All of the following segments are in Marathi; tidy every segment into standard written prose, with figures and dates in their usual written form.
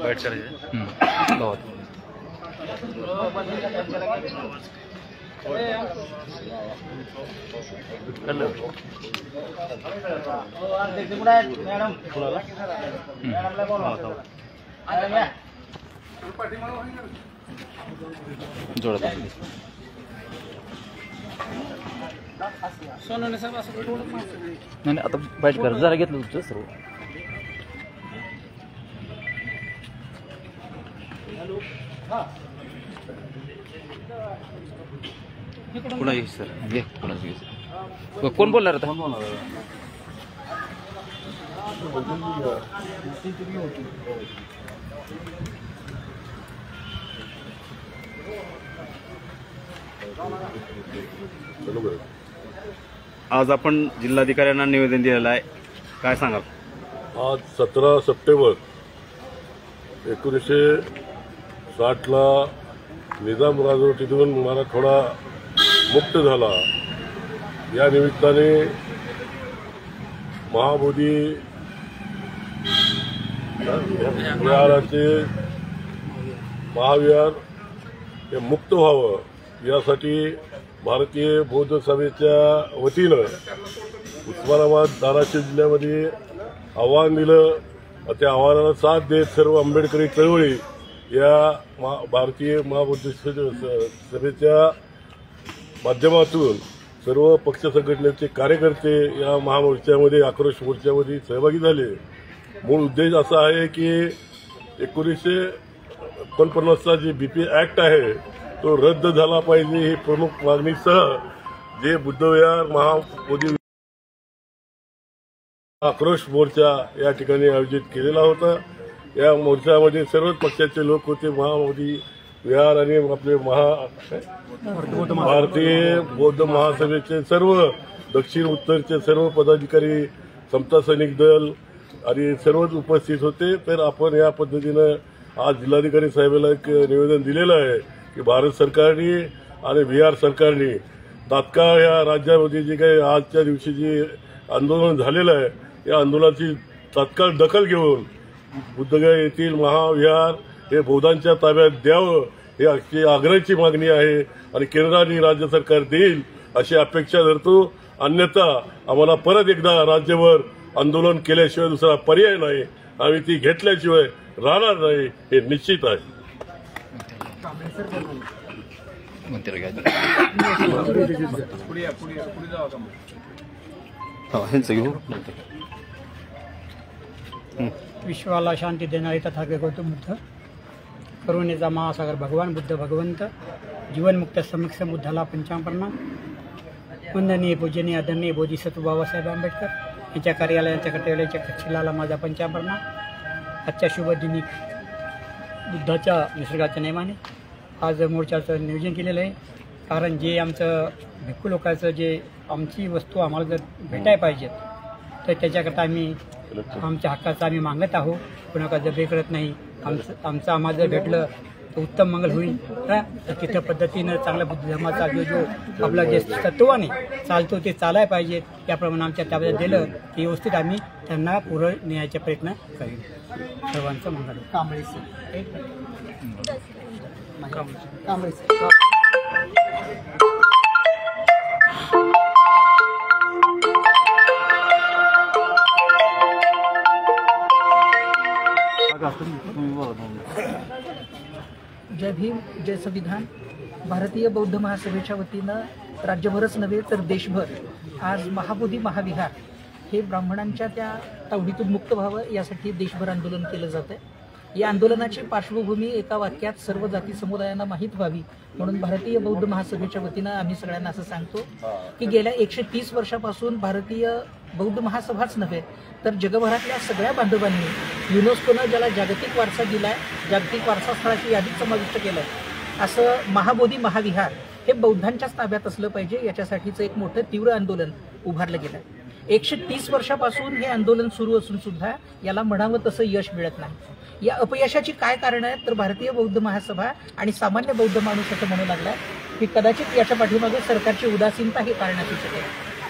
बैठ कर बहुत जोडत नाही आता बैठ कर जरा घेतलं तुझं सर्व पुन्हा ये सर ये पुन्हा कोण बोलणार आता आज आपण जिल्हाधिकाऱ्यांना निवेदन दिलेलं आहे काय सांगाल आज 17 सप्टेंबर 1960ला निजाम राजवटीतून मराठवाडा मुक्त झाला या निमित्ताने महाबोधी विहाराचे महाविहार हे मुक्त व्हावं यासाठी भारतीय बौद्ध सभेच्या वतीनं उस्मानाबाद धाराशिव जिल्ह्यामध्ये आव्हान दिलं. त्या आव्हानाला साथ देत सर्व आंबेडकरी चळवळी या भारतीय महाबौद्ध सभेच्या माध्यमातून सर्व पक्ष संघटनेचे कार्यकर्ते या महामोर्चामध्ये आक्रोश मोर्चामध्ये सहभागी झाले. मूळ उद्देश असा आहे की 1949चा जे बीपी ऍक्ट आहे तो रद्द झाला पाहिजे ही प्रमुख मागणीसह जे बुद्धविहार महाबोधी आक्रोश मोर्चा या ठिकाणी आयोजित केलेला होता. या मोर्चामध्ये सर्वच पक्षाचे लोक होते. महाबोधी विहार आणि आपले भारतीय बौद्ध महासभेचे सर्व दक्षिण उत्तरचे सर्व पदाधिकारी समता सैनिक दल आणि सर्वच उपस्थित होते. तर आपण या पद्धतीनं आज जिल्हाधिकारी साहेबांना एक निवेदन दिलेलं आहे की भारत सरकारने आणि बिहार सरकारने तात्काळ या राज्यामध्ये जे काही आजच्या दिवशी जे आंदोलन झालेलं आहे या आंदोलनाची तात्काळ दखल घेऊन बुद्धगया येथील महाविहार हे बौद्धांच्या ताब्यात द्यावं ही आजची आग्रहाची मागणी आहे आणि केंद्र आणि राज्य सरकार देईल अशी अपेक्षा धरतो. अन्यथा आम्हाला परत एकदा राज्यभर आंदोलन केल्याशिवाय दुसरा पर्याय नाही. आम्ही ती घेतल्याशिवाय राहणार नाही हे निश्चित आहे. विश्वाला शांती देणारे तथागत गौतम बुद्ध करुणेचा महासागर भगवान बुद्ध भगवंत जीवनमुक्त समीक्ष बुद्धाला पंचाप्रणाम. वंदनीय पूजनीय आदरणीय बोधिसत्व बाबासाहेब आंबेडकर यांच्या कार्यालयाच्या कर्तव्याच्या कक्षीला माझा पंचाप्रणाम. आजच्या शुभ दिनी बुद्धाच्या निसर्गाच्या नियमाने आज मोर्चाचं नियोजन केलेलं आहे. कारण जे आमचं भिक्खू लोकांचं जे आमची वस्तू आम्हाला जर भेटायला पाहिजेत तर त्याच्याकरता आम्ही आमच्या हक्काचं आम्ही मागत आहोत. कोणाला जबे करत नाही. आमचं आम्हाला जर भेटलं तर उत्तम मंगल होईल. तर तिथं पद्धतीनं चांगल्या बुद्ध धर्माचा जो आपला जे तत्वाने चालतो ते चालायला पाहिजे. त्याप्रमाणे आमच्या ताब्यात दिलं की व्यवस्थित आम्ही त्यांना पुढे नेण्याचा प्रयत्न करेल. सर्वांचं मंगल. कांबळे जय भीम जय संविधान. भारतीय बौद्ध महासभेच्या वतीनं राज्यभरच नव्हे तर देशभर आज महाबोधी महाविहार हे ब्राह्मणांच्या त्या तावडीतून मुक्त व्हावं यासाठी देशभर आंदोलन केलं जातं. या आंदोलनाची पार्श्वभूमी एका वाक्यात सर्व जाती समुदायांना माहीत व्हावी म्हणून भारतीय बौद्ध महासभेच्या वतीनं आम्ही सगळ्यांना असं सांगतो की गेल्या 130 वर्षापासून भारतीय बौद्ध महासभाच नव्हे तर जगभरातल्या सगळ्या बांधवांनी युनेस्कोनं ज्याला जागतिक वारसा दिलाय, जागतिक वारसा स्थळाची यादीत समाविष्ट केलं आहे असं महाबोधी महाविहार हे बौद्धांच्याच ताब्यात असलं पाहिजे, याच्यासाठीचं एक मोठं तीव्र आंदोलन उभारलं गेलं. 130 वर्षापासून हे आंदोलन सुरू असून सुद्धा याला म्हणावं तसं यश मिळत नाही. या अपयशाची काय कारण आहेत तर भारतीय बौद्ध महासभा आणि सामान्य बौद्ध माणूस असं म्हणू लागला की कदाचित याच्या पाठीमागे सरकारची उदासीनता हे कारण असू शकेल.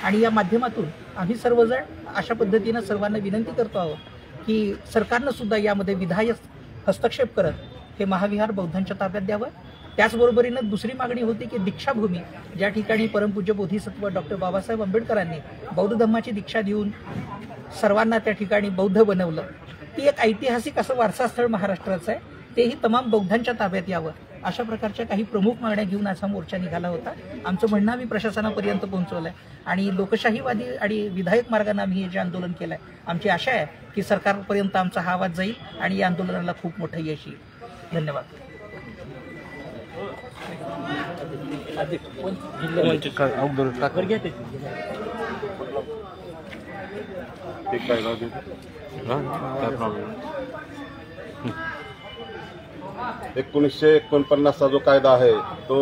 आणि या माध्यमातून आम्ही सर्वजण अशा पद्धतीनं सर्वांना विनंती करतो आहोत की सरकारनं सुद्धा यामध्ये विधायक हस्तक्षेप करत हे महाविहार बौद्धांच्या ताब्यात द्यावं. त्याचबरोबरीनं दुसरी मागणी होती की दीक्षाभूमी, ज्या ठिकाणी परमपूज्य बोधिसत्व डॉक्टर बाबासाहेब आंबेडकरांनी बौद्ध धर्माची दीक्षा देऊन सर्वांना त्या ठिकाणी बौद्ध बनवलं, ती एक ऐतिहासिक असं वारसास्थळ महाराष्ट्राचं आहे, तेही तमाम बौद्धांच्या ताब्यात यावं. अशा प्रकारच्या काही प्रमुख मागण्या घेऊन असा मोर्चा निघाला होता. आमचं म्हणणं आम्ही प्रशासनापर्यंत पोहोचवलं आहे आणि लोकशाहीवादी आणि विधायक मार्गाने आम्ही हे जे आंदोलन केलं आहे, आमची आशा आहे की सरकारपर्यंत आमचा हा आवाज जाईल आणि या आंदोलनाला खूप मोठं यश येईल. धन्यवाद. एकोणीसशे 49 जो कायदा आहे तो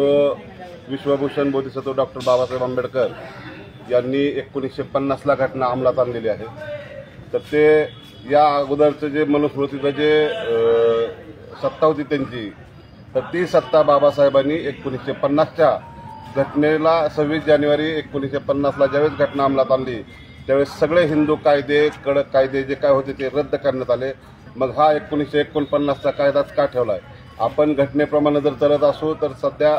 विश्वभूषण बोधिसत्व डॉक्टर बाबासाहेब आंबेडकर यांनी 1950ला घटना अंमलात आणलेली आहे. तर ते या अगोदरचं जे मनुस्मृतीचं जे सत्ता होती त्यांची, तर ती सत्ता बाबासाहेबांनी 1950च्या घटनेला 26 जानेवारी 1950ला ज्यावेळेस घटना अंमलात आणली त्यावेळेस सगळे हिंदू कायदे, कडक कायदे जे काय होते ते रद्द करण्यात आले. मग हा 1949चा कायदाच का ठेवला आहे? आपण घटनेप्रमाणे जर चालत असू तर सध्या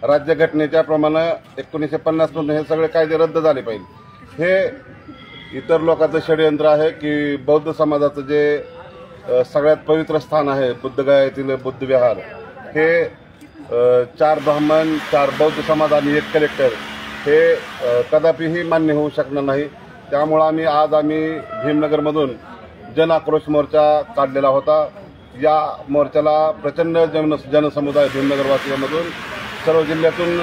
राज्यघटनेच्या प्रमाणे 1950 हे सगळे कायदे रद्द झाले पाहिजे. हे इतर लोकांचं षडयंत्र आहे की बौद्ध समाजाचं जे सगळ्यात पवित्र स्थान आहे बुद्धगया येथील बुद्ध विहार, हे 4 ब्राह्मण, 4 बौद्ध समाज आणि 1 कलेक्टर हे कदापिही मान्य होऊ शकणार नाही. त्यामुळं आम्ही भीमनगरमधून जन आक्रोश मोर्चा काढलेला होता. या मोर्चाला प्रचंड जनसमुदाय भीमनगरवासियांमधून सर्व जिल्ह्यातून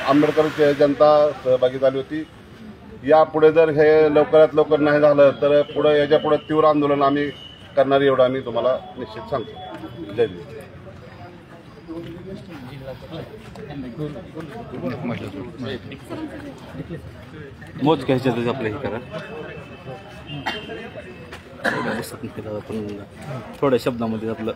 आंबेडकर जनता सहभागी झाली होती. यापुढे जर हे लवकरात लवकर नाही झालं तर याच्यापुढे तीव्र आंदोलन आम्ही करणार, एवढं आम्ही तुम्हाला निश्चित सांगतो. जय भीम. मोज घ्यायच्या आपलं हे करा, आपण थोड्या शब्दामध्ये आपलं.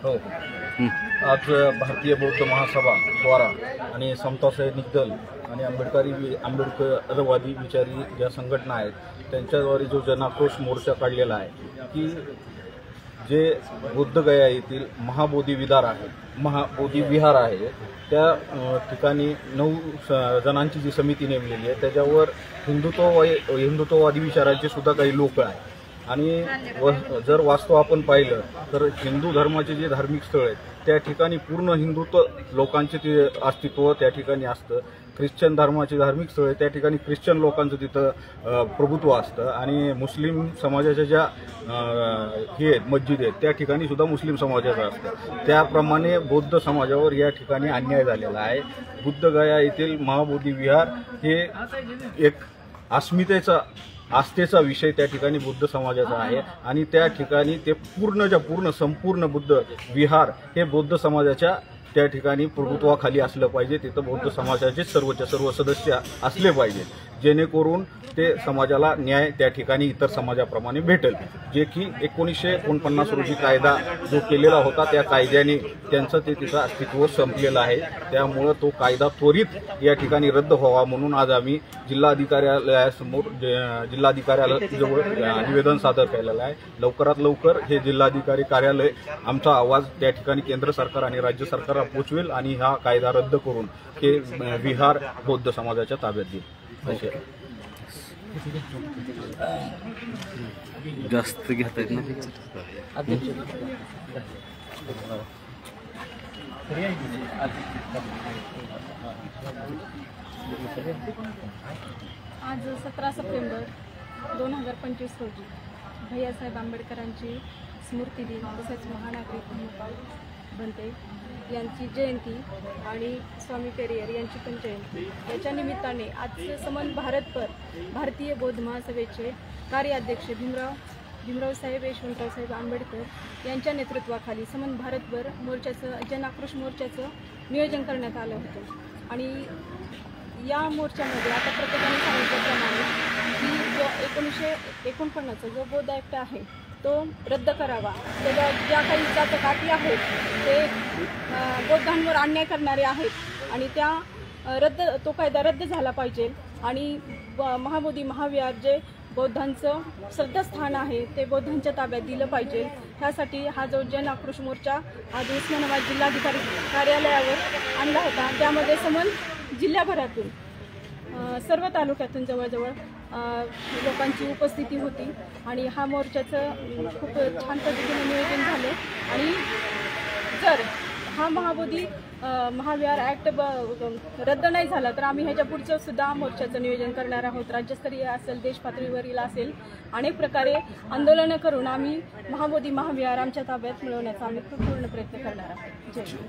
आज भारतीय बौद्ध महासभा द्वारा आणि समता सैनिक दल आणि आंबेडकरवादी विचारी ज्या संघटना आहेत त्यांच्याद्वारे जो जनाक्रोश मोर्चा काढलेला आहे की जे बुद्धगया येथील महाबोधी विहार आहे त्या ठिकाणी 9 जणांची जी समिती नेमलेली आहे त्याच्यावर हिंदुत्ववादी विचारांचे सुद्धा काही लोक आहेत. आणि जर वास्तव आपण पाहिलं तर हिंदू धर्माचे जे धार्मिक स्थळ आहेत त्या ठिकाणी पूर्ण हिंदुत्व लोकांचे ते अस्तित्व त्या ठिकाणी असतं. ख्रिश्चन धर्माचे धार्मिक स्थळ आहे त्या ठिकाणी ख्रिश्चन लोकांचं तिथं प्रभुत्व असतं आणि मुस्लिम समाजाच्या ज्या हे आहेत मस्जिद आहेत त्या ठिकाणी सुद्धा मुस्लिम समाजाचं असतं. त्याप्रमाणे बौद्ध समाजावर या ठिकाणी अन्याय झालेला आहे. बुद्धगया येथील महाबोधी विहार हे एक आस्थेचा विषय त्या ठिकाणी बुद्ध समाजाचा आहे आणि त्या ठिकाणी ते संपूर्ण बुद्ध विहार हे बौद्ध समाजाच्या त्या ठिकाणी प्रभुत्वाखाली असलं पाहिजे. तिथं बौद्ध समाजाचे सर्व सदस्य असले पाहिजे जेणेकरून ते समाजाला न्याय त्या ठिकाणी इतर समाजाप्रमाणे भेटेल. जे की 1949 रोजी कायदा जो केलेला होता त्या कायद्याने त्यांचं तिथं अस्तित्व संपलेलं आहे. त्यामुळं तो कायदा त्वरित या ठिकाणी रद्द व्हावा म्हणून आज आम्ही जिल्हाधिकाऱ्याजवळ निवेदन सादर केलेलं आहे. लवकरात लवकर हे जिल्हाधिकारी कार्यालय आमचा आवाज त्या ठिकाणी केंद्र सरकार आणि राज्य सरकारला पोचवेल आणि हा कायदा रद्द करून हे विहार बौद्ध समाजाच्या ताब्यात देईल. जास्त घेता येत ना. आज 17 सप्टेंबर 2025 रोजी भैयासाहेब आंबेडकरांची स्मृती दिन तसेच महानागरिक धम्मपाल बनते यांची जयंती आणि स्वामी पेरियर यांची पण जयंती. याच्या निमित्ताने आजचे समन भारतभर भारतीय बौद्ध महासभेचे कार्याध्यक्ष भीमराव भीमराव साहेब यशवंतराव साहेब आंबेडकर यांच्या नेतृत्वाखाली संपूर्ण भारतभर मोर्चाचं जन आक्रोश मोर्चाचं नियोजन करण्यात आलं होतं आणि या मोर्चामध्ये आता प्रत्येकाने सांगितल्याप्रमाणे की जो 1949चा जो बौद्ध ॲक्ट आहे तो रद्द करावा. त्याच्या ज्या काही जातकाठी आहेत ते बौद्धांवर अन्याय करणारे आहेत आणि तो कायदा रद्द झाला पाहिजे आणि महाबोधी महाविहार जे बौद्धांचं श्रद्धास्थान आहे ते बौद्धांच्या ताब्यात दिलं पाहिजे. ह्यासाठी हा जो जन आक्रोश मोर्चा आज उस्मानाबाद जिल्हाधिकारी कार्यालयावर आणला होता. त्यामध्ये समन जिल्ह्याभरातून सर्व तालुक्यातून जवळजवळ लोकांची उपस्थिती होती आणि हा मोर्चाचं खूप छान पद्धतीने नियोजन झालं आणि जर हा महाबोधी महाविहार ॲक्ट रद्द नाही झाला तर आम्ही ह्याच्या पुढचं सुद्धा मोर्चाचं नियोजन करणार आहोत. राज्यस्तरीय असेल, देश पातळीवरील असेल, अनेक प्रकारे आंदोलनं करून आम्ही महाबोधी महाविहार आमच्या ताब्यात मिळवण्याचा आम्ही खूप पूर्ण प्रयत्न करणार आहोत. जय हिंद.